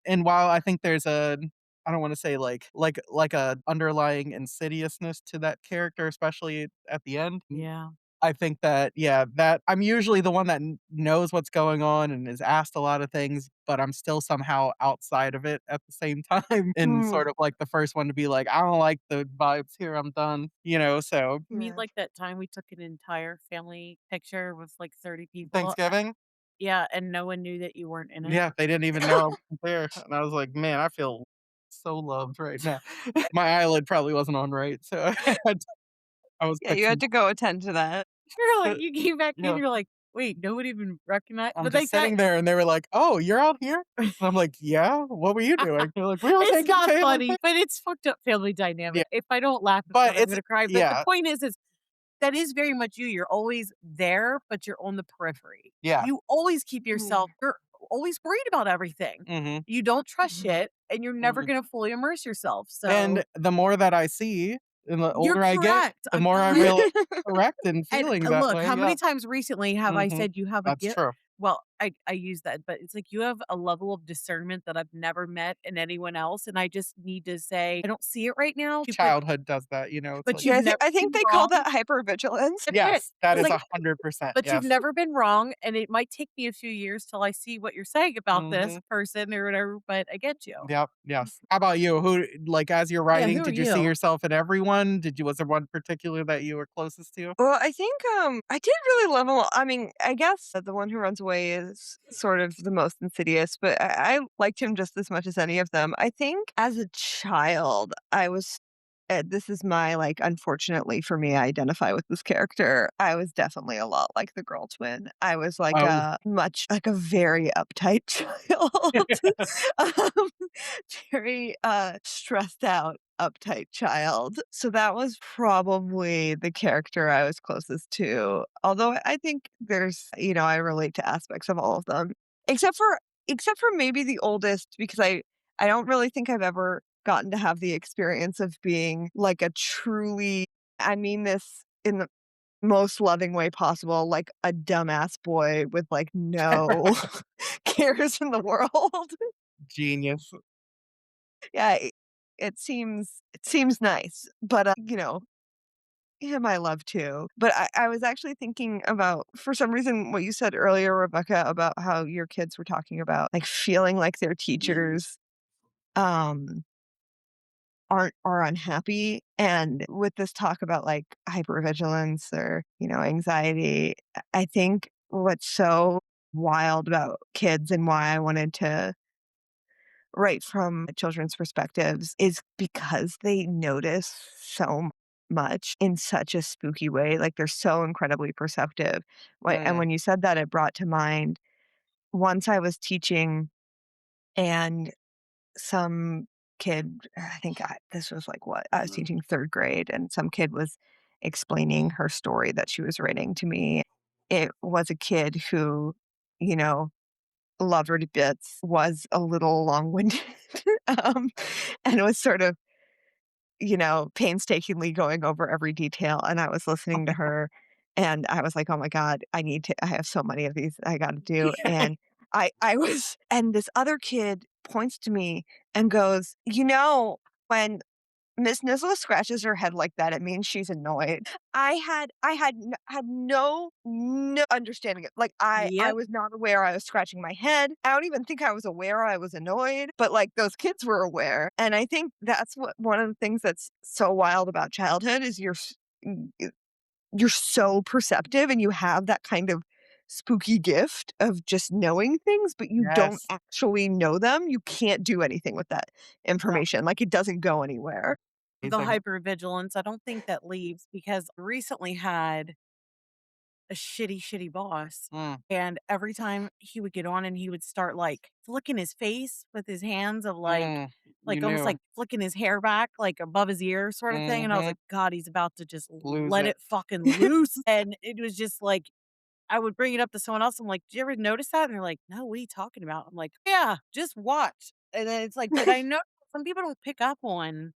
A: And while I think there's I don't wanna say, like a underlying insidiousness to that character, especially at the end,
C: Yeah.
A: I think that yeah, that I'm usually the one that knows what's going on and is asked a lot of things, but I'm still somehow outside of it at the same time, and
B: Mm.
A: sort of like the first one to be like, "I don't like the vibes here, I'm done," so
C: Me,
B: Yeah.
C: like that time we took an entire family picture with, like, 30 people.
A: Thanksgiving?
C: Yeah, and no one knew that you weren't in it.
A: Yeah, they didn't even know I was there, and I was like, "Man, I feel so loved right now." My eyelid probably wasn't on right, so I was
B: Yeah, you had
A: fixing
B: to go attend to that.
C: You're like
A: but
C: you came back in,
A: yeah.
C: you're like wait, nobody even recognized,
A: I'm
C: but
A: just
C: like that
A: sitting there and they were like, "Oh, you're out here?" And I'm like, "Yeah, what were you doing?" They're like, "We were
C: it's
A: taking
C: not
A: family
C: funny,
A: pic."
C: but it's fucked up family
A: Yeah,
C: dynamic. If I don't laugh at
A: but
C: that, I'm
A: it's
C: gonna cry, but the
A: yeah,
C: point is that is very much you. You're always there, but you're on the periphery.
A: yeah.
C: You always keep yourself
B: Mm,
C: you're always worried about everything.
A: Mhm,
C: You don't trust
B: mhm.
C: shit, and you're never
A: mhm.
C: gonna fully immerse yourself, so
A: And the more that I see and the
C: you're
A: older I get,
C: correct.
A: the
C: I'm
A: more I
C: glad.
A: realize correct in
C: And,
A: feeling that
C: look,
A: way,
C: how
A: yeah.
C: many times recently have I
A: Mhm.
C: said you have a
A: That's
C: gift?
A: true.
C: Well, I use that, but it's like you have a level of discernment that I've never met in anyone else, and I just need to say, "I don't see it right now,"
A: Childhood does that, you know, it's
C: but
A: like
B: Yeah,
C: you've never
B: I think
C: been
B: they call
C: wrong.
B: that hypervigilance.
C: That's it.
A: yes, that
C: It's
A: is
C: like
A: 100%,
C: but you've
A: yes.
C: never been wrong, and it might take me a few years till I see what you're saying about this
A: Mhm.
C: person or whatever, but I get you.
A: Yep, yes. How about you? Who like, as you're
C: Yeah,
A: writing,
C: who are
A: did you see
C: you?
A: yourself in everyone? Did you was there one particular that you were closest to?
B: Well, I think, I did really love I mean, I guess that the one who runs away is sort of the most insidious, but I liked him just as much as any of them. I think as a child, I was this is my, like, unfortunately for me, I identify with this character. I was definitely a lot like the girl twin. I was like
A: Oh.
B: a much like a very uptight child. Um, very, stressed out, uptight child. So that was probably the character I was closest to. Although I think there's, I relate to aspects of all of them. Except for except for maybe the oldest because I don't really think I've ever gotten to have the experience of being like a truly I mean this in the most loving way possible, like a dumbass boy with like no cares in the world.
A: Genius.
B: Yeah, it seems nice, but, him I love too. But I was actually thinking about, for some reason, what you said earlier, Rebecca, about how your kids were talking about, like, feeling like their teachers, um, are unhappy, and with this talk about, like, hypervigilance or, anxiety, I think what's so wild about kids and why I wanted to right from children's perspectives is because they notice so much in such a spooky way. Like they're so incredibly perceptive. And
A: Mm,
B: when you said that, it brought to mind once I was teaching and some kid, this was like what I was teaching third grade, and some kid was explaining her story that she was writing to me. It was a kid who, you know, love her to bits, was a little long-winded, um, and was sort of, painstakingly going over every detail, and I was listening to her, and I was like, "Oh my god, I have so many of these I gotta do," and I was and this other kid points to me and goes, when Miss Nislow scratches her head like that, it means she's annoyed. I had no understanding it. Like, I
C: Yep.
B: was not aware I was scratching my head. I don't even think I was aware I was annoyed, but, like, those kids were aware, and I think that's what one of the things that's so wild about childhood is you're so perceptive and you have that kind of spooky gift of just knowing things, but you don't
A: yes.
B: actually know them. You can't do anything with that information. Like, it doesn't go anywhere.
C: The
A: Amazing.
C: hypervigilance, I don't think that leaves because I recently had a shitty, shitty boss.
A: Mm,
C: And every time he would get on and he would start like flicking his face with his hands of
A: mm, you
C: like almost like
A: knew.
C: flicking his hair back, like above his ear sort of thing. And I was
A: Mhm.
C: like, God, he's about to just
A: Lose
C: let
A: it.
C: it fucking loose. And it was just like, I would bring it up to someone else. I'm like, did you ever notice that? And they're like, no, what are you talking about? I'm like, yeah, just watch. And then it's like, but I know some people don't pick up on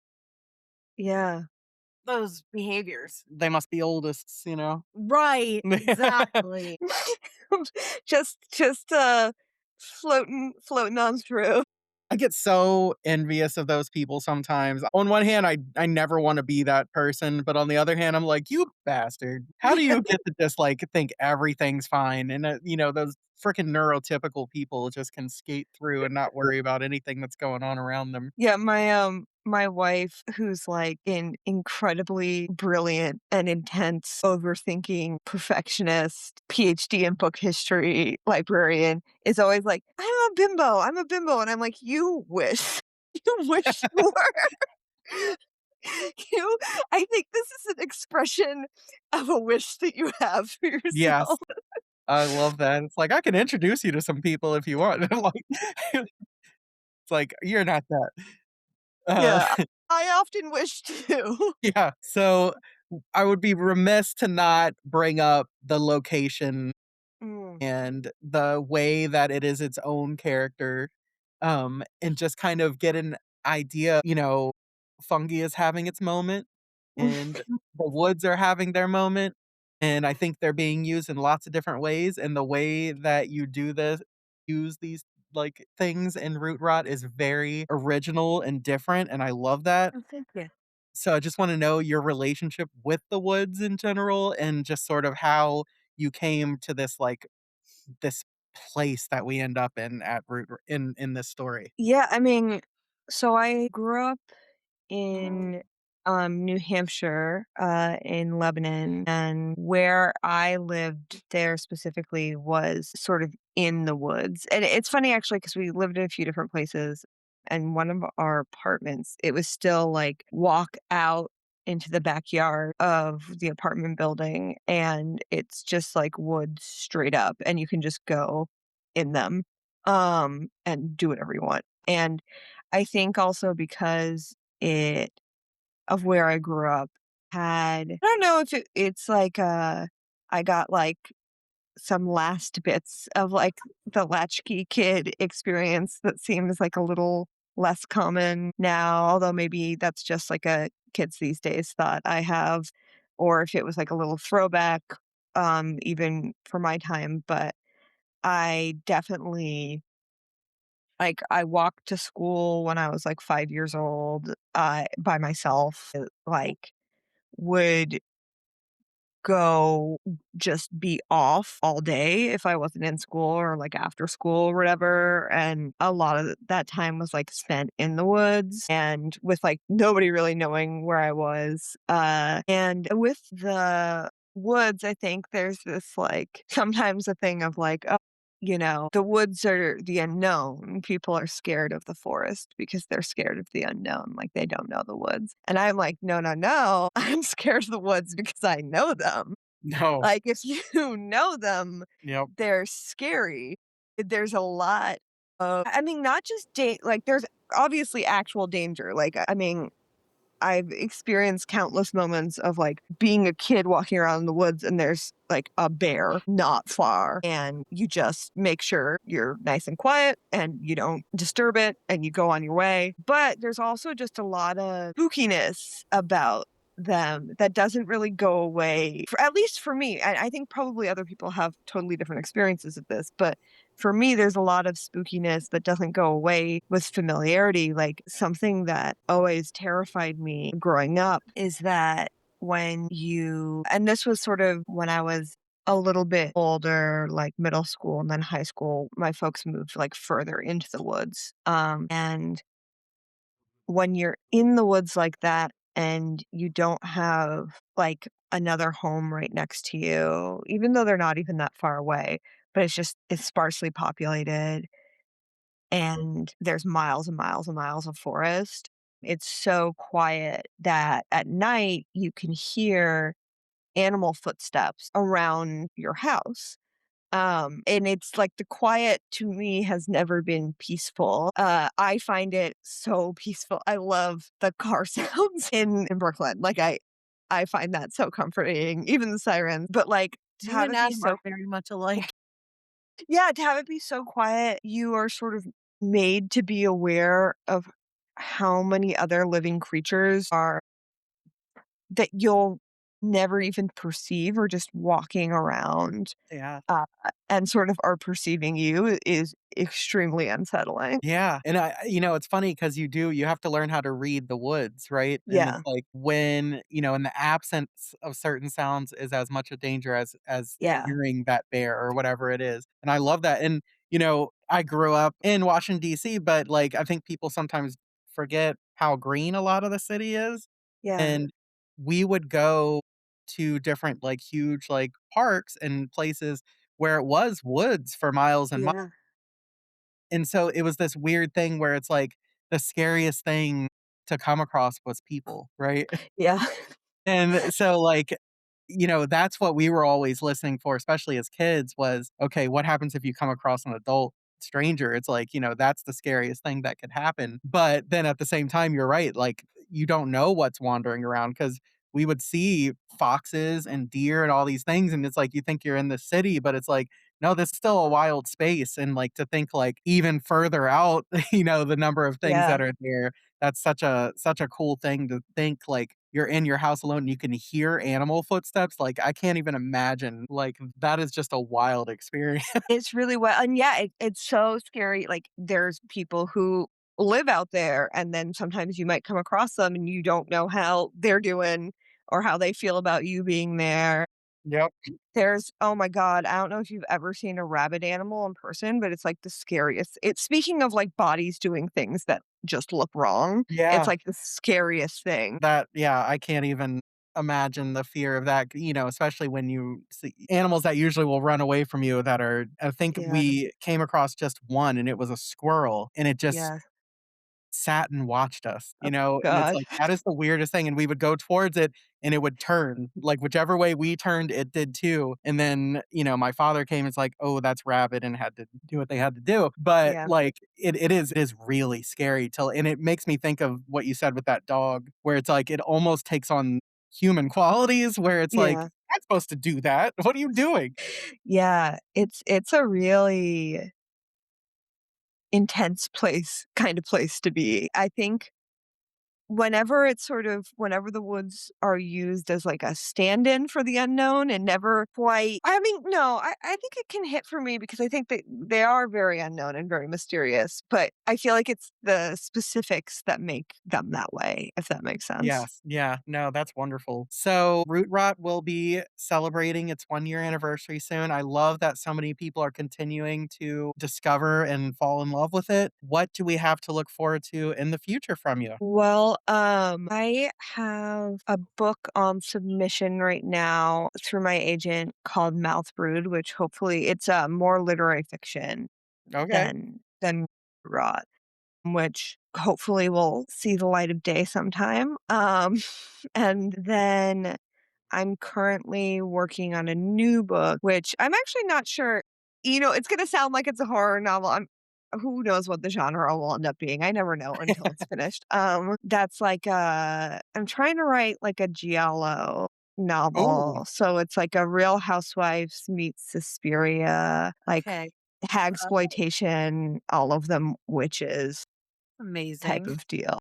B: Yeah.
C: those behaviors.
A: They must be oldest, you know?
C: Right. Exactly.
B: Just floating on through.
A: I get so envious of those people sometimes. On one hand, I never wanna be that person, but on the other hand, I'm like, "You bastard. How do you get to just, like, think everything's fine?" And, those freaking neurotypical people just can skate through and not worry about anything that's going on around them.
B: Yeah, my wife, who's like an incredibly brilliant and intense, overthinking perfectionist, PhD in book history librarian, is always like, I'm a bimbo. And I'm like, you wish. You wish you were. You I think this is an expression of a wish that you have for
A: Yes.
B: yourself.
A: I love that. It's like, "I can introduce you to some people if you want." I'm like it's like, "You're not that." Uh,
B: Yeah, I often wish to.
A: yeah, so I would be remiss to not bring up the location
B: Mm.
A: and the way that it is its own character, and just kind of get an idea, fungi is having its moment, and the woods are having their moment, and I think they're being used in lots of different ways, and the way that you do this use these, like, things in Root Rot is very original and different, and I love that.
B: Oh, thank you.
A: So I just wanna know your relationship with the woods in general and just sort of how you came to this place that we end up in at Root in this story.
B: Yeah, I mean, so I grew up in New Hampshire, in Lebanon, and where I lived there specifically was sort of in the woods. And it's funny actually because we lived in a few different places, and one of our apartments, it was still like walk out into the backyard of the apartment building, and it's just like woods straight up, and you can just go in them and do whatever you want. And I think also because it of where I grew up had I don't know if it's like, I got, like, some last bits of, like, the latchkey kid experience that seems, like, a little less common now, although maybe that's just, like, a kids these days thought I have, or if it was, like, a little throwback, even for my time, but I definitely like, I walked to school when I was, like, 5 years old, by myself, like, would go just be off all day if I wasn't in school or, like, after school or whatever, and a lot of that time was, like, spent in the woods and with, like, nobody really knowing where I was, and with the woods, I think there's this, like sometimes a thing of, like, oh, the woods are the unknown. People are scared of the forest because they're scared of the unknown, like, they don't know the woods, and I'm like, "No, no, no, I'm scared of the woods because I know them."
A: No.
B: Like, if you know them,
A: Yep.
B: they're scary. There's a lot of I mean, not just like, there's obviously actual danger, like, I mean, I've experienced countless moments of, like, being a kid walking around in the woods and there's, like, a bear not far, and you just make sure you're nice and quiet and you don't disturb it and you go on your way. But there's also just a lot of spookiness about them that doesn't really go away, for at least for me. I think probably other people have totally different experiences of this, but for me, there's a lot of spookiness that doesn't go away with familiarity. Like something that always terrified me growing up is that and this was sort of when I was a little bit older, like middle school and then high school, my folks moved like further into the woods. And when you're in the woods like that and you don't have like another home right next to you, even though they're not even that far away, but it's sparsely populated and there's miles and miles and miles of forest. It's so quiet that at night you can hear animal footsteps around your house. And it's like the quiet to me has never been peaceful. I find it so peaceful. I love the car sounds in Brooklyn. Like I find that so comforting, even the sirens. But like to
C: You
B: have
C: and
B: it be
C: Adam are
B: so
C: very much alike.
B: yeah, to have it be so quiet, you are sort of made to be aware of how many other living creatures are that you'll never even perceive or just walking around
A: Yeah.
B: uh, and sort of are perceiving you is extremely unsettling.
A: Yeah, and it's funny because you have to learn how to read the woods, right? And it's
B: Yeah,
A: like when, in the absence of certain sounds is as much a danger as
B: yeah,
A: hearing that bear or whatever it is, and I love that, and, I grew up in Washington, DC, but, like, I think people sometimes forget how green a lot of the city is,
B: yeah,
A: and we would go to different, like, huge, like, parks and places where it was woods for miles and miles.
B: yeah,
A: And so it was this weird thing where it's like the scariest thing to come across was people, right?
B: yeah,
A: And so, like, that's what we were always listening for, especially as kids, was, okay, what happens if you come across an adult stranger? It's like, that's the scariest thing that could happen. But then at the same time, you're right. Like, you don't know what's wandering around because we would see foxes and deer and all these things. And it's like, you think you're in the city, but it's like, no, this is still a wild space. And like to think like even further out, the number of things
B: Yeah.
A: that are there, that's such a cool thing to think, like, you're in your house alone, and you can hear animal footsteps, like, I can't even imagine, like, that is just a wild experience.
B: It's really well and yeah, it's so scary, like, there's people who live out there, and then sometimes you might come across them and you don't know how they're doing or how they feel about you being there.
A: Yep.
B: There's oh my god, I don't know if you've ever seen a rabid animal in person, but it's, like, the scariest. It's speaking of, like, bodies doing things that just look wrong, it's,
A: Yeah.
B: like, the scariest thing.
A: Yeah, I can't even imagine the fear of that, especially when you see animals that usually will run away from you that are I think
B: Yeah,
A: we came across just one, and it was a squirrel, and it just
B: yeah.
A: sat and watched us,
B: Oh
A: and it's
B: god.
A: like, that is the weirdest thing, and we would go towards it, and it would turn, like, whichever way we turned, it did too, and then, my father came, it's like, "Oh, that's rabid," and had to do what they had to do, but,
B: Yeah,
A: like, it is really scary till and it makes me think of what you said with that dog, where it's like, it almost takes on human qualities where it's like,
B: yeah.
A: "You're not supposed to do that. What are you doing?"
B: Yeah, it's a really intense place kind of place to be. I think whenever the woods are used as, like, a stand-in for the unknown and never quite I mean, no, I think it can hit for me because I think that they are very unknown and very mysterious, but I feel like it's the specifics that make them that way, if that makes sense.
A: Yes. Yeah. No, that's wonderful. So, Root Rot will be celebrating its 1 year anniversary soon. I love that so many people are continuing to discover and fall in love with it. What do we have to look forward to in the future from you?
B: Well, I have a book on submission right now through my agent called Mouth Brood, which hopefully it's, more literary fiction
A: Okay.
B: than rot, which hopefully will see the light of day sometime. And then I'm currently working on a new book, which I'm actually not sure. It's gonna sound like it's a horror novel. Who knows what the genre will end up being? I never know until it's finished. That's like I'm trying to write like a giallo
A: Oh,
B: novel. So it's like a Real Housewives meets Suspiria, like
C: Okay.
B: hagsploitation, all of them witches type
C: Amazing.
B: of deal.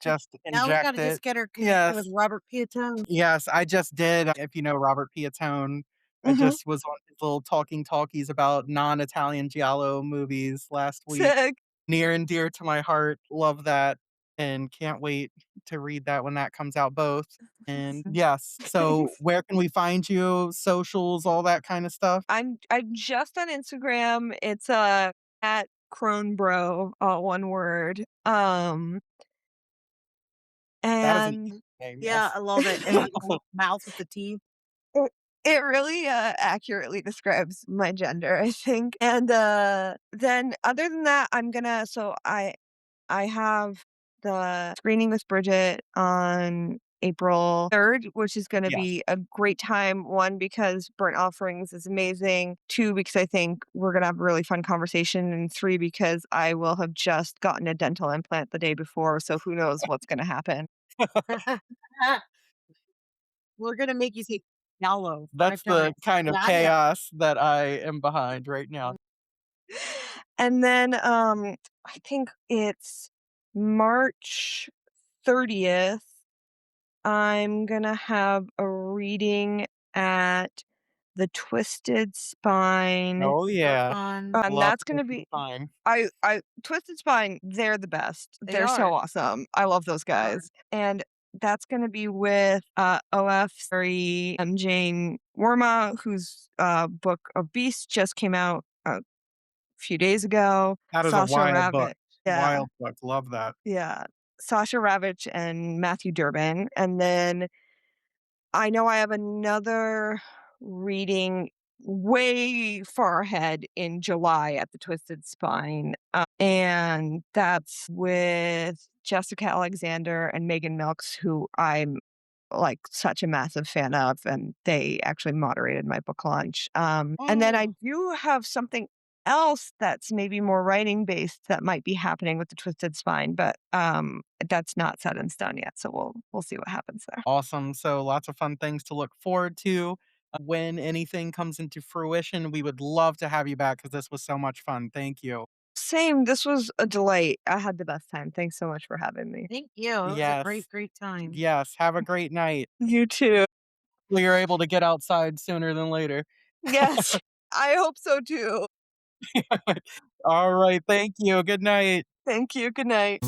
A: just
C: Now we gotta
A: inject it.
C: just get her connected with
A: Yes.
C: Robert Piatone.
A: Yes, I just did. If you know Robert Piatone, I
B: Mhm.
A: just was on his little talking talkies about non-Italian giallo movies last week.
B: Sick.
A: Near and dear to my heart, love that, and can't wait to read that when that comes out both. And yes, so where can we find you? Socials, all that kinda stuff?
B: I'm just on Instagram. It's, at Cronebro, all one word.
A: That is an
B: And
A: easy name,
C: Yeah,
A: yes.
C: I love it. And mouth with the teeth.
B: it it really, accurately describes my gender, I think. And, then other than that, I have the screening with Bridget on April 3rd, which is gonna
A: Yes.
B: be a great time. 1, because Burnt Offerings is amazing. 2, because I think we're gonna have a really fun conversation. And 3, because I will have just gotten a dental implant the day before, so who knows what's gonna happen.
C: We're gonna make you say "Yellow"
A: That's
C: 5
A: the
C: times.
A: kind of
C: Yaya.
A: chaos that I am behind right now.
B: And then, I think it's March 30th. I'm gonna have a reading at the Twisted Spine.
A: Oh,
C: Super
A: yeah.
C: fun.
A: Love
B: That's gonna
A: Twisted
B: be
A: Spine.
B: I Twisted Spine, they're the best.
C: They
B: They're so
C: are.
B: awesome. I love those
C: They are.
B: guys. And that's gonna be with, OF sorry, Jane Worma, whose, book of Beasts just came out a few days ago.
A: That is a
B: Sasha
A: wild book.
B: Ravitch. Yeah,
A: Wild book, love that.
B: yeah. Sasha Ravitch and Matthew Durbin. And then I know I have another reading way far ahead in July at the Twisted Spine, and that's with Jessica Alexander and Megan Milks, who I'm like, such a massive fan of, and they actually moderated my book launch. And then I
C: Oh,
B: do have something else that's maybe more writing based that might be happening with the Twisted Spine, but, that's not set in stone yet, so we'll see what happens there.
A: Awesome. So lots of fun things to look forward to. When anything comes into fruition, we would love to have you back because this was so much fun. Thank you.
B: Same, this was a delight. I had the best time. Thanks so much for having me.
C: thank you. It was a
A: Yes.
C: great, great time.
A: Yes. Have a great night.
B: You too.
A: We are able to get outside sooner than later.
B: Yes, I hope so too.
A: All right. Thank you. Good night.
B: Thank you. Good night.